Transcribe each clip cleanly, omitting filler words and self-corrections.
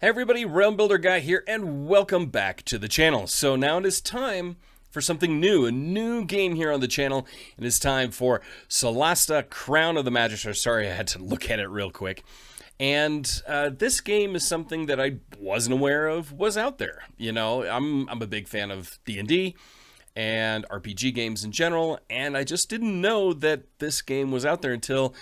Hey everybody, Realm Builder Guy here, and welcome back to the channel. So now it is time for something new, a new game here on the channel. It is time for Solasta, Crown of the Magister. Sorry, I had to look at it real quick. And this game is something that I wasn't aware of was out there. You know, I'm a big fan of D&D and RPG games in general, and I just didn't know that this game was out there until,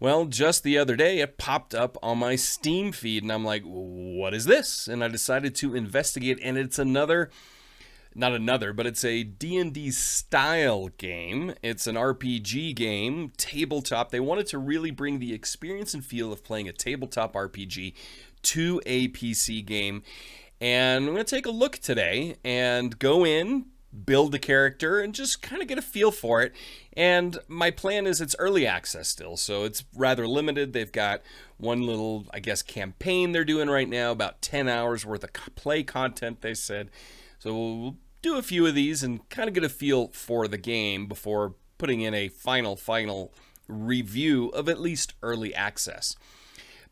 well, just the other day, it popped up on my Steam feed, and I'm like, what is this? And I decided to investigate, and it's it's a D&D style game. It's an RPG game, tabletop. They wanted to really bring the experience and feel of playing a tabletop RPG to a PC game. And I'm going to take a look today and go in, build a character, and just kind of get a feel for it. And my plan is it's early access still, so it's rather limited. They've got one little, I guess, campaign they're doing right now, about 10 hours worth of play content, they said. So we'll do a few of these and kind of get a feel for the game before putting in a final review of at least early access.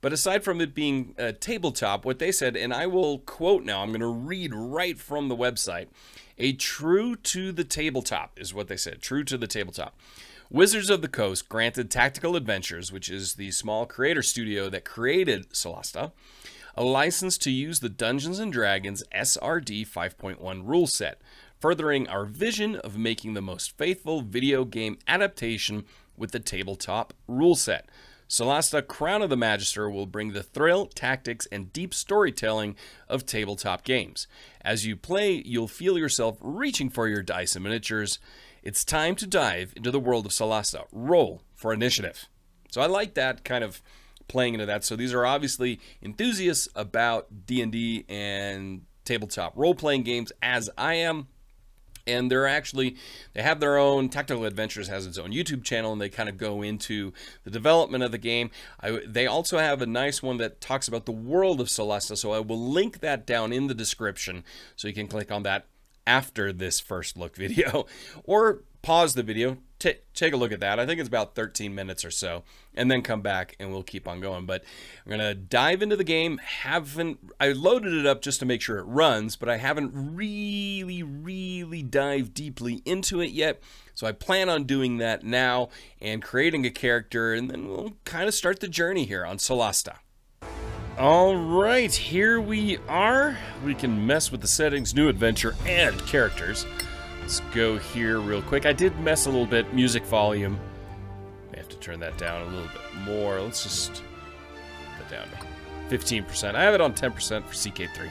But aside from it being a tabletop, what they said, and I will quote now, I'm going to read right from the website, a true to the tabletop is what they said, true to the tabletop. Wizards of the Coast granted Tactical Adventures, which is the small creator studio that created Solasta, a license to use the Dungeons Dragons SRD 5.1 rule set, furthering our vision of making the most faithful video game adaptation with the tabletop rule set. Solasta, Crown of the Magister will bring the thrill, tactics, and deep storytelling of tabletop games. As you play, you'll feel yourself reaching for your dice and miniatures. It's time to dive into the world of Solasta. Roll for initiative. So I like that kind of playing into that. So these are obviously enthusiasts about D&D and tabletop role-playing games, as I am. And they have their own, Tactical Adventures has its own YouTube channel, and they kind of go into the development of the game. They also have a nice one that talks about the world of Solasta, so I will link that down in the description, so you can click on that after this first look video, or pause the video, take a look at that. I think it's about 13 minutes or so, and then come back and we'll keep on going. But I'm going to dive into the game. I loaded it up just to make sure it runs, but I haven't really dived deeply into it yet. So I plan on doing that now and creating a character, and then we'll kind of start the journey here on Solasta. All right, here we are. We can mess with the settings, new adventure, and characters. Let's go here real quick. I did mess a little bit, music volume. I have to turn that down a little bit more. Let's just put that down to 15%. I have it on 10% for CK3,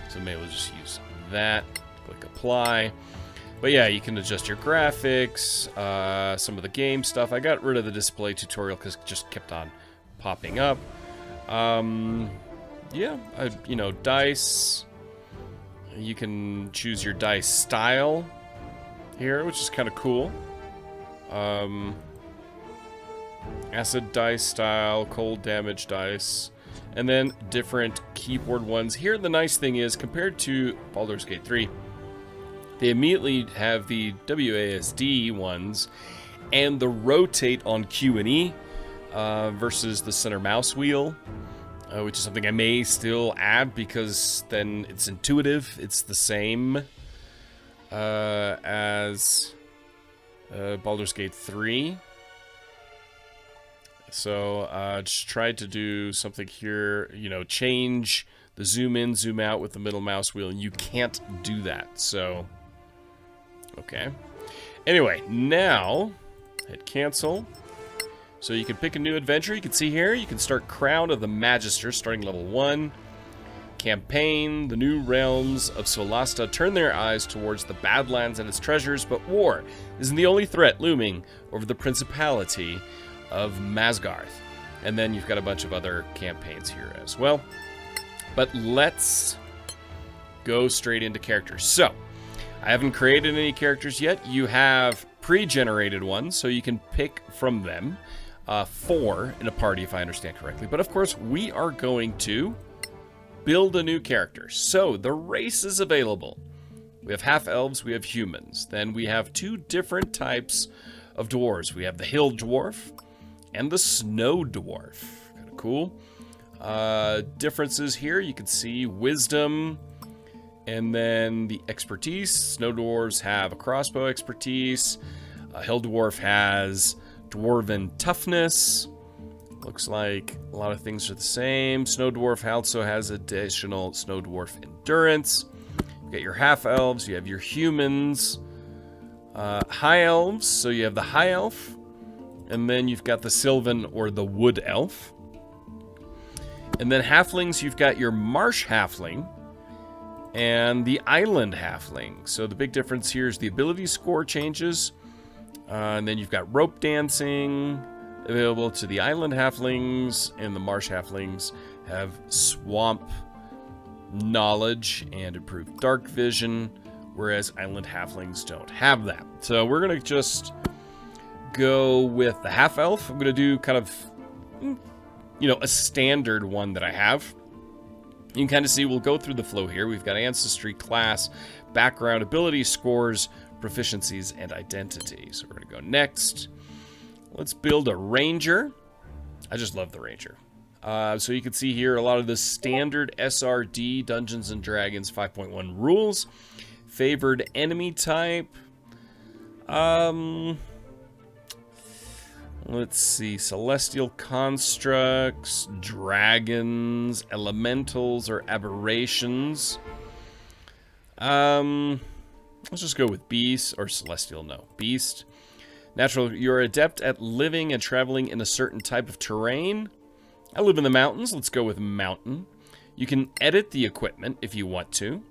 so maybe we'll just use that. Click apply. But yeah, you can adjust your graphics, some of the game stuff. I got rid of the display tutorial because it just kept on popping up. Dice. You can choose your dice style here, which is kind of cool. Acid dice style, cold damage dice, and then different keyboard ones. Here, the nice thing is, compared to Baldur's Gate 3, they immediately have the WASD ones and the rotate on Q and E versus the center mouse wheel. Which is something I may still add because then it's intuitive. It's the same as Baldur's Gate 3. So just tried to do something here, change the zoom in, zoom out with the middle mouse wheel, and you can't do that. So, okay. Anyway, now hit cancel. So you can pick a new adventure. You can see here, you can start Crown of the Magister, starting level 1. Campaign, the new realms of Solasta turn their eyes towards the Badlands and its treasures, but war isn't the only threat looming over the Principality of Masgarth. And then you've got a bunch of other campaigns here as well. But let's go straight into characters. So, I haven't created any characters yet. You have pre-generated ones, so you can pick from them. 4 in a party, if I understand correctly. But of course, we are going to build a new character. So, the race is available. We have half-elves, we have humans. Then we have 2 different types of dwarves. We have the hill dwarf and the snow dwarf. Kind of cool. Differences here, you can see wisdom, and then the expertise. Snow dwarves have a crossbow expertise. Hill dwarf has dwarven toughness. Looks like a lot of things are the same. Snow dwarf also has additional snow dwarf endurance. You got your half elves, you have your humans, high elves. So you have the high elf, and then you've got the sylvan or the wood elf. And then halflings, you've got your marsh halfling and the island halfling. So the big difference here is the ability score changes. And then you've got rope dancing available to the island halflings, and the marsh halflings have swamp knowledge and improved dark vision, whereas island halflings don't have that. So we're going to just go with the half elf. I'm going to do kind of, a standard one that I have. You can kind of see, we'll go through the flow here. We've got ancestry, class, background, ability, scores, proficiencies, and identity. So we're going to go next. Let's build a ranger. I just love the ranger. So you can see here a lot of the standard SRD Dungeons and Dragons 5.1 rules. Favored enemy type. Let's see. Celestial constructs, dragons, elementals, or aberrations. Let's just go with beast or celestial. No, beast. Natural. You're adept at living and traveling in a certain type of terrain. I live in the mountains. Let's go with mountain. You can edit the equipment if you want to,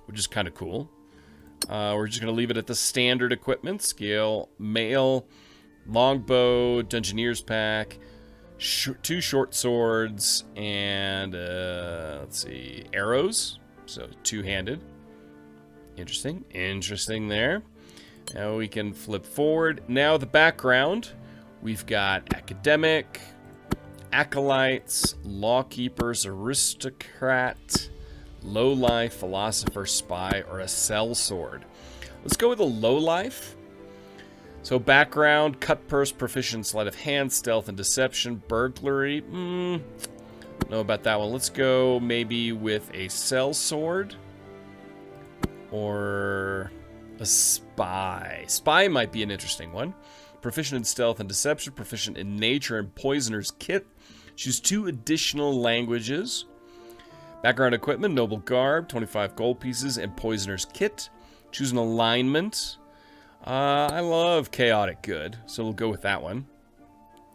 which is kind of cool. We're just going to leave it at the standard equipment. Scale, mail, longbow, Dungeoneer's pack, 2 short swords, and let's see, arrows. So 2-handed. Interesting there. Now we can flip forward. Now the background. We've got academic, acolytes, lawkeepers, aristocrat, lowlife, philosopher, spy, or a sellsword. Let's go with a lowlife. So background, cut purse, proficient sleight of hand, stealth and deception, burglary. Don't know about that one. Let's go maybe with a sellsword or a spy. Spy might be an interesting one. Proficient in stealth and deception, proficient in nature and poisoner's kit. Choose 2 additional languages. Background equipment, noble garb, 25 gold pieces, and poisoner's kit. Choose an alignment. I love chaotic good, so we'll go with that one.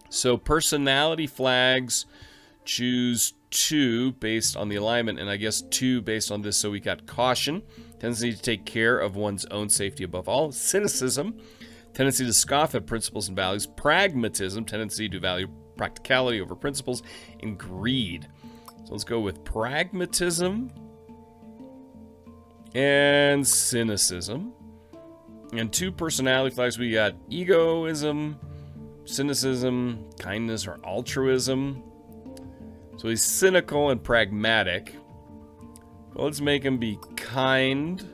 So personality flags, choose 2 based on the alignment, and I guess 2 based on this. So we got caution, tendency to take care of one's own safety above all. Cynicism, tendency to scoff at principles and values. Pragmatism, tendency to value practicality over principles. And greed. So let's go with pragmatism and cynicism. And 2 personality flags, we got egoism, cynicism, kindness, or altruism. So he's cynical and pragmatic. Well, let's make him be kind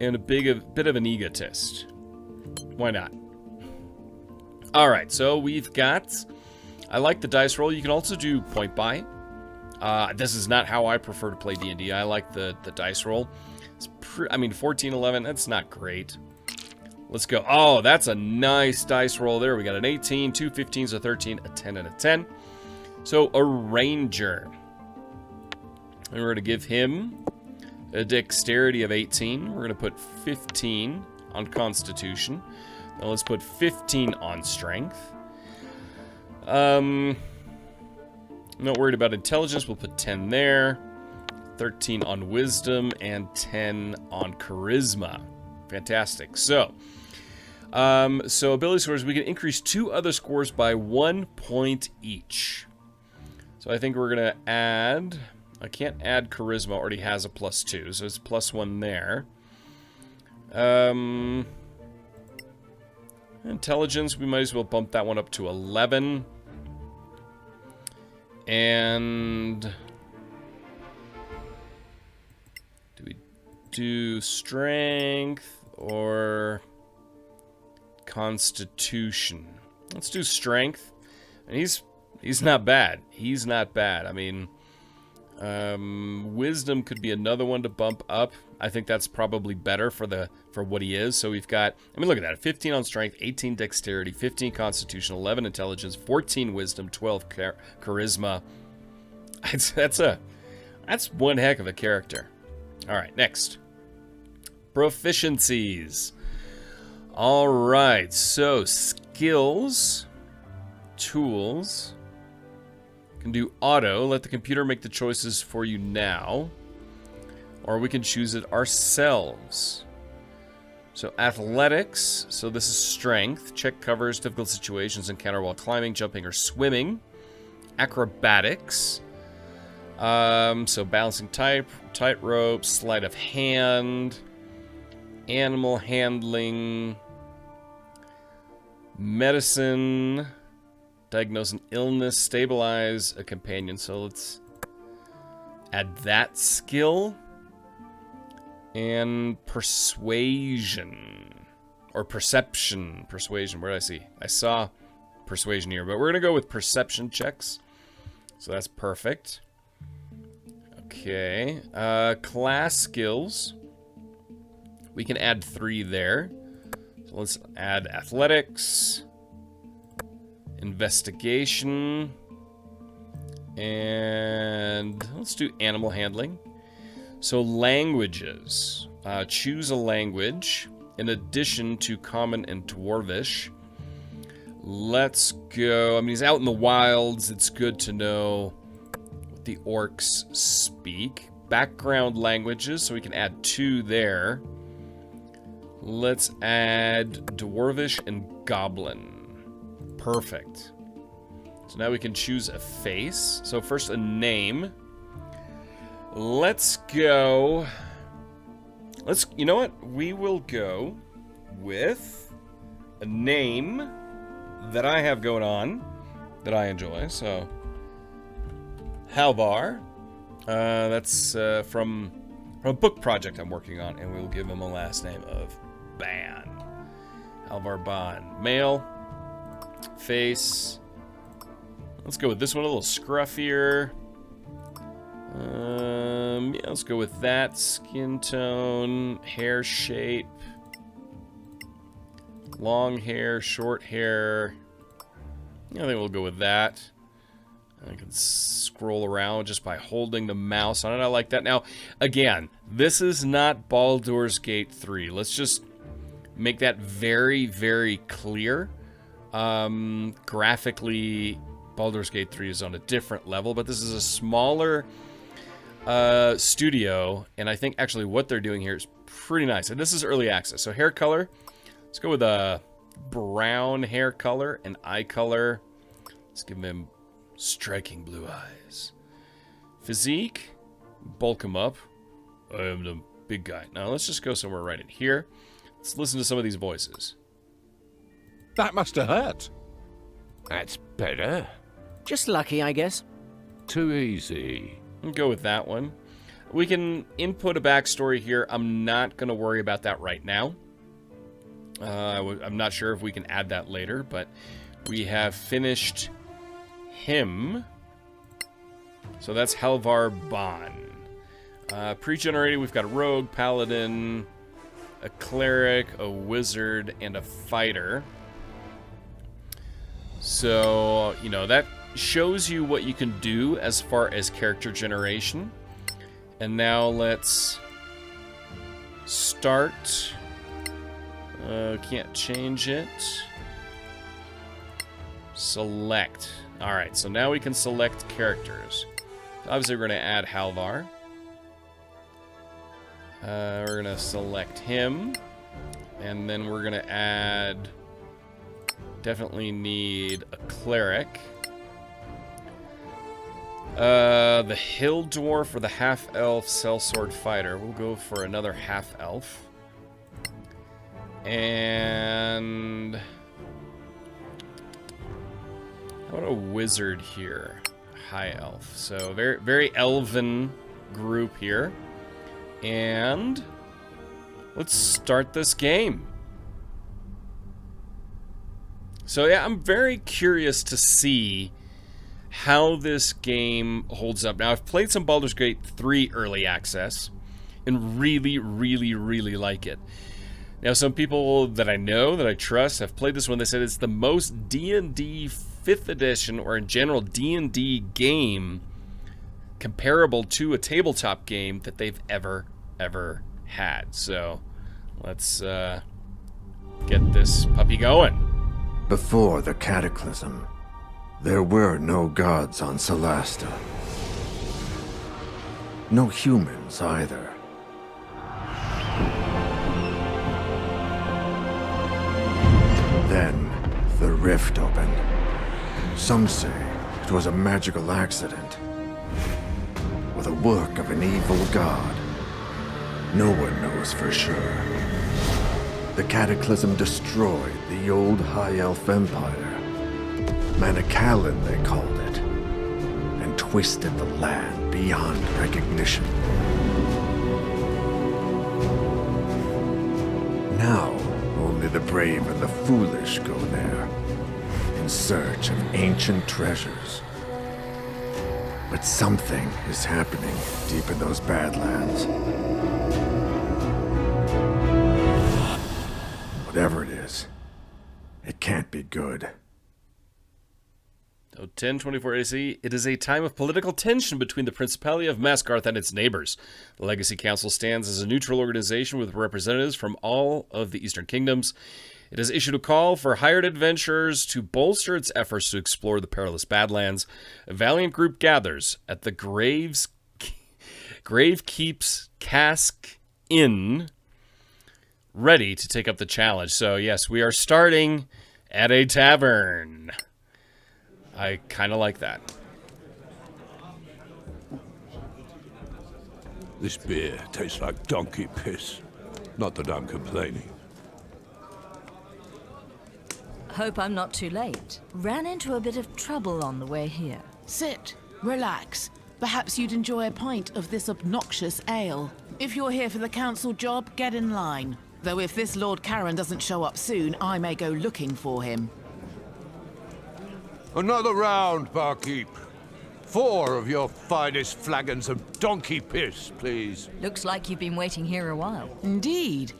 and a bit of an egotist. Why not? All right, so we've got... I like the dice roll. You can also do point buy. This is not how I prefer to play D&D. I like the dice roll. It's 14-11, that's not great. Let's go. Oh, that's a nice dice roll there. We got an 18, 2 15s, a 13, a 10, and a 10. So, a ranger. And we're going to give him a dexterity of 18. We're going to put 15 on constitution. Now let's put 15 on strength. I'm not worried about intelligence. We'll put 10 there. 13 on wisdom and 10 on charisma. Fantastic. So ability scores, we can increase 2 other scores by 1 point each. So I think we're going to add... I can't add charisma, already has a +2, so it's +1 there. Intelligence, we might as well bump that one up to 11. And... do we do strength or constitution? Let's do strength. And he's He's not bad. He's not bad. I mean, wisdom could be another one to bump up. I think that's probably better for what he is. So we've got, I mean, look at that. 15 on strength, 18 dexterity, 15 constitution, 11 intelligence, 14 wisdom, 12 charisma. That's one heck of a character. All right, next. Proficiencies. All right, so skills, tools. Can do auto. Let the computer make the choices for you now. Or we can choose it ourselves. So athletics. So this is strength. Check covers, difficult situations, encounter while climbing, jumping, or swimming. Acrobatics. So balancing tightrope, sleight of hand, animal handling, medicine, diagnose an illness, stabilize a companion. So let's add that skill. And persuasion. Or perception. Persuasion. Where did I see? I saw persuasion here. But we're going to go with perception checks. So that's perfect. Okay. Class skills. We can add 3 there. So let's add athletics. Investigation. And let's do animal handling. So languages. Choose a language in addition to Common and Dwarvish. Let's go. I mean, he's out in the wilds. It's good to know what the orcs speak. Background languages, so we can add 2 there. Let's add Dwarvish and Goblin. Perfect. So now we can choose a face. So first a name. Let's go. You know what? We will go with a name that I have going on that I enjoy. So, Halvar. That's from a book project I'm working on, and we'll give him a last name of Ban. Halvar Ban. Male. Face. Let's go with this one, a little scruffier. Yeah, let's go with that. Skin tone, hair shape, long hair, short hair. Yeah, I think we'll go with that. I can scroll around just by holding the mouse on it. I like that. Now, again, this is not Baldur's Gate 3. Let's just make that very, very clear. Graphically, Baldur's Gate 3 is on a different level, but this is a smaller studio, and I think actually what they're doing here is pretty nice. And this is early access. So hair color, let's go with a brown hair color and eye color. Let's give him striking blue eyes. Physique, bulk him up. I am the big guy. Now let's just go somewhere right in here. Let's listen to some of these voices. That must have hurt. That's better. Just lucky, I guess. Too easy. We'll go with that one. We can input a backstory here. I'm not going to worry about that right now. I'm not sure if we can add that later, but we have finished him. So that's Halvar Ban. Pre-generated, we've got a rogue, paladin, a cleric, a wizard, and a fighter. So, you know, that shows you what you can do as far as character generation. And now let's start. Can't change it. Select. Alright, so now we can select characters. Obviously we're going to add Halvar. We're going to select him. And then we're going to add... Definitely need a cleric. The hill dwarf or the half-elf sellsword fighter. We'll go for another half-elf. And... how about a wizard here? High elf. So very, very elven group here. And... let's start this game. So yeah, I'm very curious to see how this game holds up. Now, I've played some Baldur's Gate 3 early access and really, really, really like it. Now, some people that I know, that I trust, have played this one. They said it's the most D&D 5th edition, or in general D&D game, comparable to a tabletop game that they've ever had. So, let's get this puppy going. Before the Cataclysm, there were no gods on Solasta. No humans either. Then, the rift opened. Some say it was a magical accident, or the work of an evil god. No one knows for sure. The Cataclysm destroyed the old High Elf Empire. Manicalan, they called it, and twisted the land beyond recognition. Now, only the brave and the foolish go there, in search of ancient treasures. But something is happening deep in those Badlands. Whatever it is, it can't be good. So 1024 AC, it is a time of political tension between the Principality of Masgarth and its neighbors. The Legacy Council stands as a neutral organization with representatives from all of the Eastern Kingdoms. It has issued a call for hired adventurers to bolster its efforts to explore the perilous Badlands. A valiant group gathers at the Gravekeep's Cask Inn, ready to take up the challenge. So yes, we are starting at a tavern. I kind of like that. This beer tastes like donkey piss. Not that I'm complaining. Hope I'm not too late. Ran into a bit of trouble on the way here. Sit, relax. Perhaps you'd enjoy a pint of this obnoxious ale. If you're here for the council job, get in line. Though if this Lord Karen doesn't show up soon, I may go looking for him. Another round, Barkeep. 4 of your finest flagons of donkey piss, please. Looks like you've been waiting here a while. Indeed.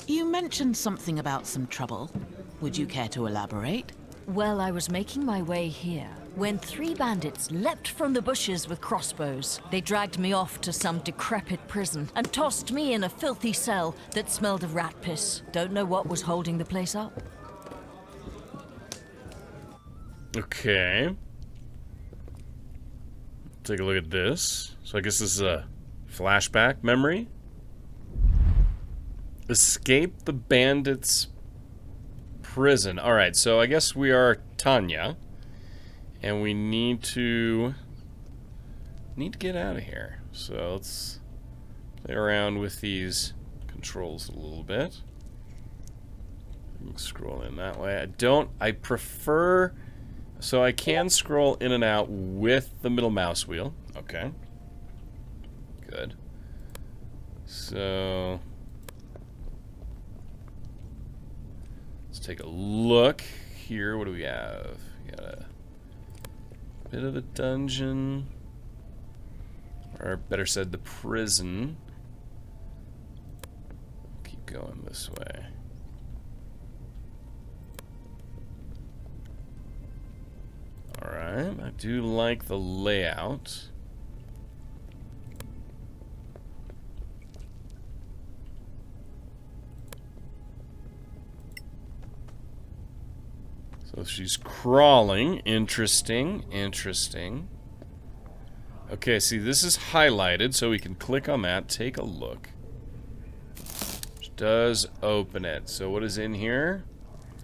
You mentioned something about some trouble. Would you care to elaborate? Well, I was making my way here when 3 bandits leapt from the bushes with crossbows. They dragged me off to some decrepit prison and tossed me in a filthy cell that smelled of rat piss. Don't know what was holding the place up. Okay. Take a look at this. So I guess this is a flashback memory. Escape the Bandits Prison. Alright, so I guess we are Tanya. And we need to get out of here. So let's play around with these controls a little bit. Scroll in that way. I prefer... So I can scroll in and out with the middle mouse wheel. Okay. Good. So... let's take a look here. What do we have? We got a bit of a dungeon. Or better said, the prison. Keep going this way. Alright, I do like the layout. So she's crawling. Interesting, interesting. Okay, see, this is highlighted, so we can click on that, take a look. Which does open it. So what is in here?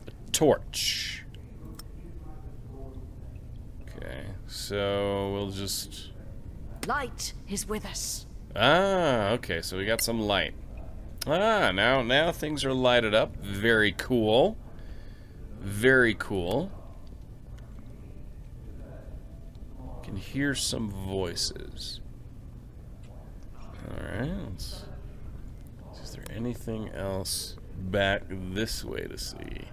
A torch. Okay, so we'll just... Light is with us. Ah, okay, so we got some light. Ah, now things are lighted up. Very cool. Very cool. Can hear some voices. Alright, is there anything else back this way to see?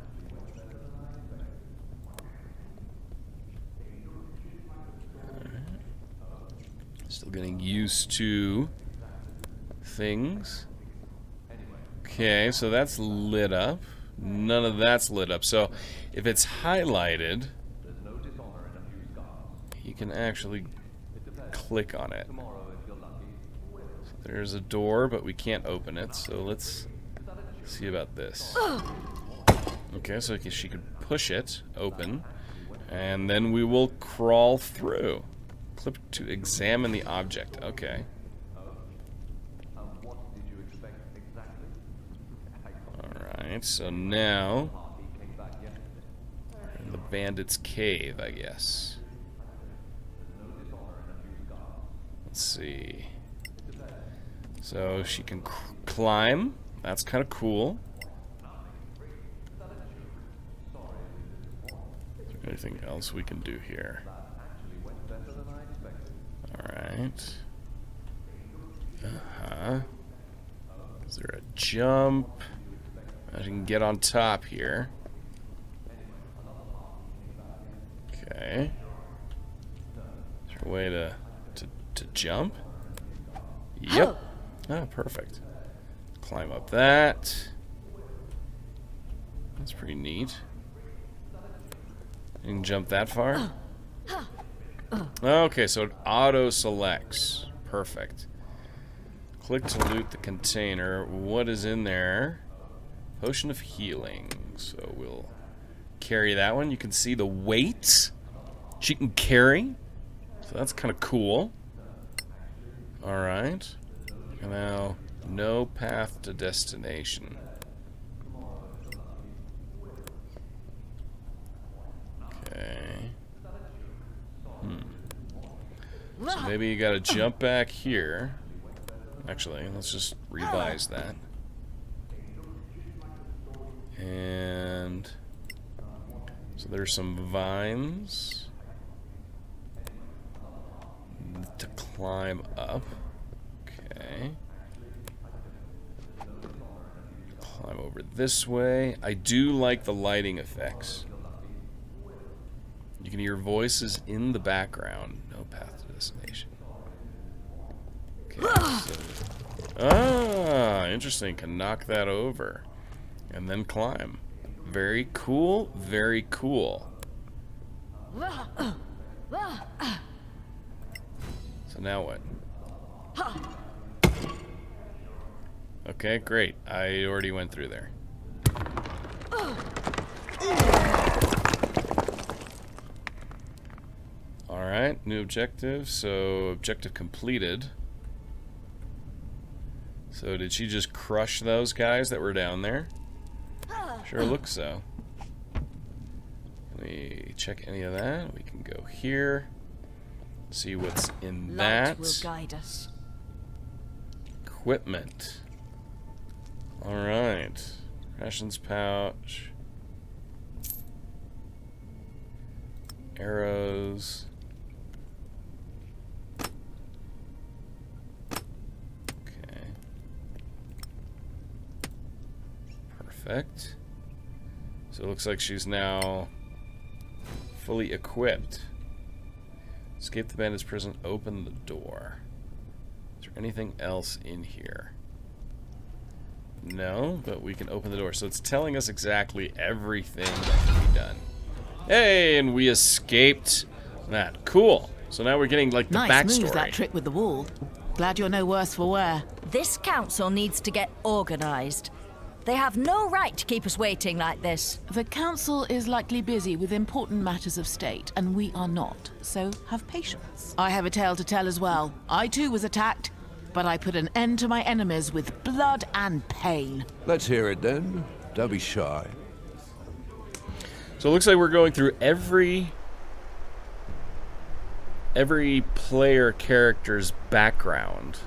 Still getting used to things. Okay, so that's lit up. None of that's lit up. So if it's highlighted, you can actually click on it. So there's a door, but we can't open it. So let's see about this. Okay, so she could push it open, and then we will crawl through. Click to examine the object. Okay. Alright, so now we're in the bandit's cave, I guess. Let's see. So she can climb. That's kind of cool. Is there anything else we can do here? Alright. Is there a jump? I can get on top here. Okay. Is there a way to jump? Yep. Oh, perfect. Climb up that. That's pretty neat. You can jump that far? Okay, so it auto-selects. Perfect. Click to loot the container. What is in there? Potion of healing. So we'll carry that one. You can see the weight she can carry. So that's kind of cool. Alright. Now, no path to destination. Okay. So maybe you gotta jump back here. Actually, let's just revise that. And so there's some vines to climb up. Okay. Climb over this way. I do like the lighting effects. You can hear voices in the background. No path to destination. Okay, interesting. Can knock that over. And then climb. Very cool, very cool. So now what? Okay, great. I already went through there. Alright, new objective. So, objective completed. So, did she just crush those guys that were down there? Sure looks so. Let me check any of that. We can go here. See what's in that. Light will guide us. Equipment. Alright. Rations pouch. Arrows. Okay. Perfect. So it looks like she's now fully equipped. Escape the bandits prison, open the door. Is there anything else in here? No, but we can open the door. So it's telling us exactly everything that can be done. Hey, and we escaped that. Cool. So now we're getting like the Nice backstory. move, that trick with the wall. Glad you're no worse for wear. This council needs to get organized. They have no right to keep us waiting like this. The council is likely busy with important matters of state, and we are not, so have patience. I have a tale to tell as well. I too was attacked, but I put an end to my enemies with blood and pain. Let's hear it then. Don't be shy. So it looks like we're going through every player character's background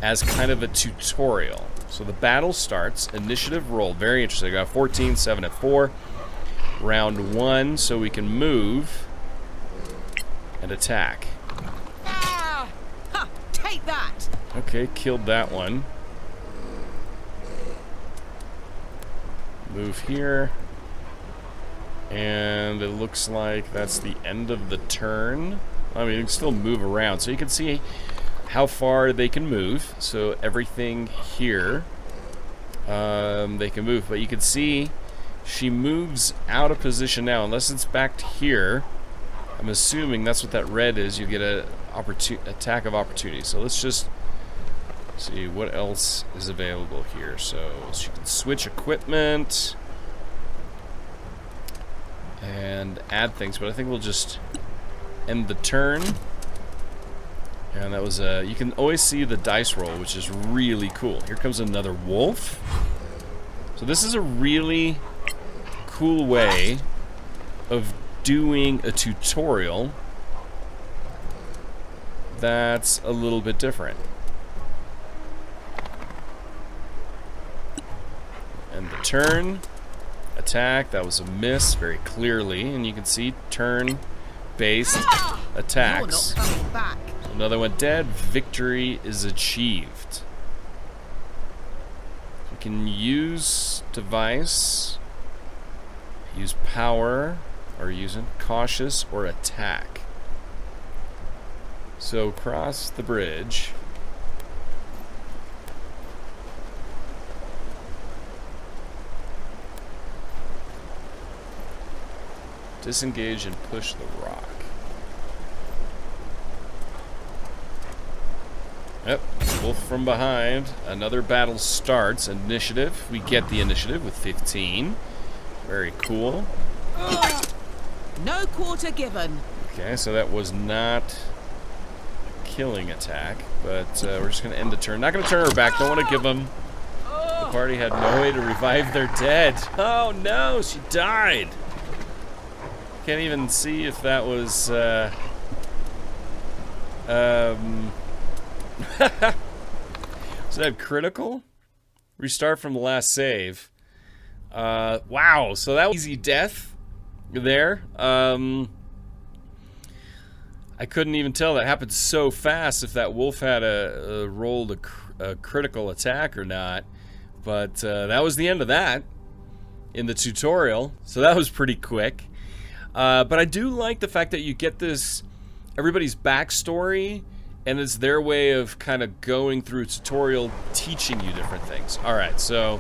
as kind of a tutorial. So the battle starts, initiative roll, very interesting. I got 14, 7 at 4. Round 1, so we can move and attack. Ah! Ha! Take that! Okay, killed that one. Move here. And it looks like that's the end of the turn. I mean, you can still move around. So you can see how far they can move. So everything here, they can move. But you can see she moves out of position now. Unless it's back to here. I'm assuming that's what that red is. You get a attack of opportunity. So let's just see what else is available here. So she can switch equipment and add things, but I think we'll just end the turn. And that was you can always see the dice roll, which is really cool. Here comes another wolf. So this is a really cool way of doing a tutorial that's a little bit different. And the turn, attack, that was a miss very clearly, and you can see turn-based attacks. You're not coming back. Another one dead, victory is achieved. You can use device, use power, or use it, cautious, or attack. So cross the bridge. Disengage and push the rock. Yep, wolf from behind. Another battle starts. Initiative. We get the initiative with 15. Very cool. No quarter given. Okay, so that was not a killing attack, but we're just going to end the turn. Not going to turn her back. Don't want to give them... The party had no way to revive their dead. Oh no, she died. Can't even see if that was... So that critical? Restart from the last save. Wow, so that was easy death there. I couldn't even tell. That happened so fast if that wolf had rolled a critical attack or not. But that was the end of that in the tutorial. So that was pretty quick. But I do like the fact that you get this, everybody's backstory, and it's their way of kind of going through a tutorial, teaching you different things. Alright, so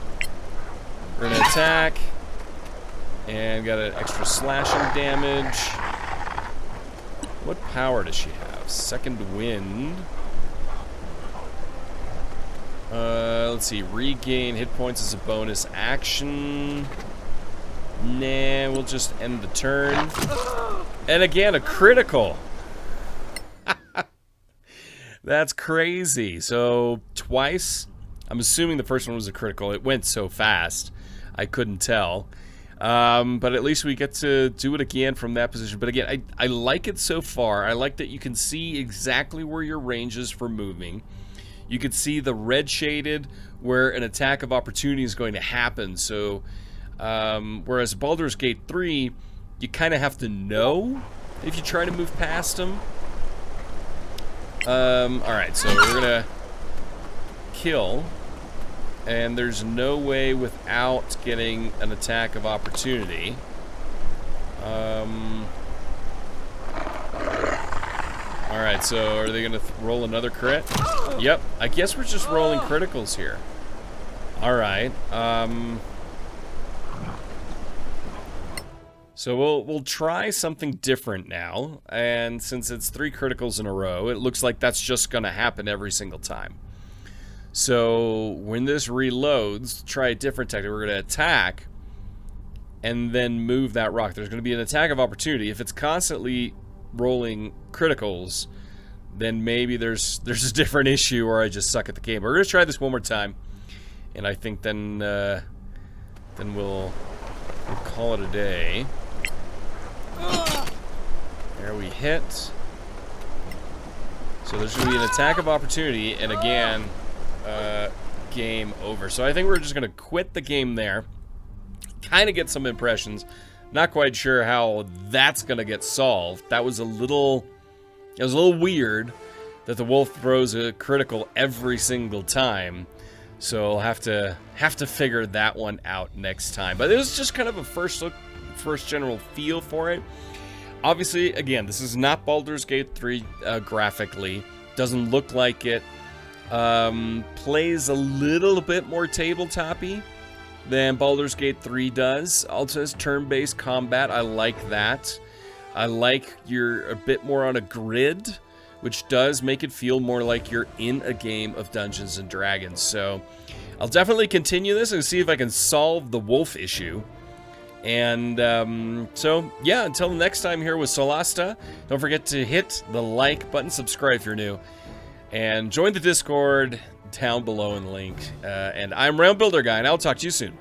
we're going to attack, and got an extra slashing damage. What power does she have? Second wind. Let's see, regain hit points as a bonus action. Nah, we'll just end the turn. And again, a critical. That's crazy. So, twice. I'm assuming the first one was a critical. It went so fast, I couldn't tell. But at least we get to do it again from that position. But again, I like it so far. I like that you can see exactly where your range is for moving. You can see the red shaded where an attack of opportunity is going to happen. So, whereas Baldur's Gate 3, you kind of have to know if you try to move past them. Alright, so we're gonna kill, and there's no way without getting an attack of opportunity. Alright, so are they gonna roll another crit? Yep, I guess we're just rolling criticals here. Alright, so we'll try something different now, and since it's 3 criticals in a row, it looks like that's just gonna happen every single time. So when this reloads, try a different tactic. We're gonna attack and then move that rock. There's gonna be an attack of opportunity. If it's constantly rolling criticals, then maybe there's a different issue, or I just suck at the game. We're gonna try this one more time, and I think then we'll call it a day. There we hit. So there's going to be an attack of opportunity, and again, game over. So I think we're just going to quit the game there. Kind of get some impressions. Not quite sure how that's going to get solved. That was a little weird that the wolf throws a critical every single time. So I'll have to figure that one out next time. But it was just kind of a first look, first general feel for it. Obviously, again, this is not Baldur's Gate 3 graphically. Doesn't look like it. Plays a little bit more tabletop-y than Baldur's Gate 3 does. Also has turn-based combat. I like that. I like you're a bit more on a grid, which does make it feel more like you're in a game of Dungeons and Dragons. So I'll definitely continue this and see if I can solve the wolf issue. And so, yeah, until next time here with Solasta, don't forget to hit the like button, subscribe if you're new, and join the Discord down below in the link. And I'm Round Builder Guy, and I'll talk to you soon.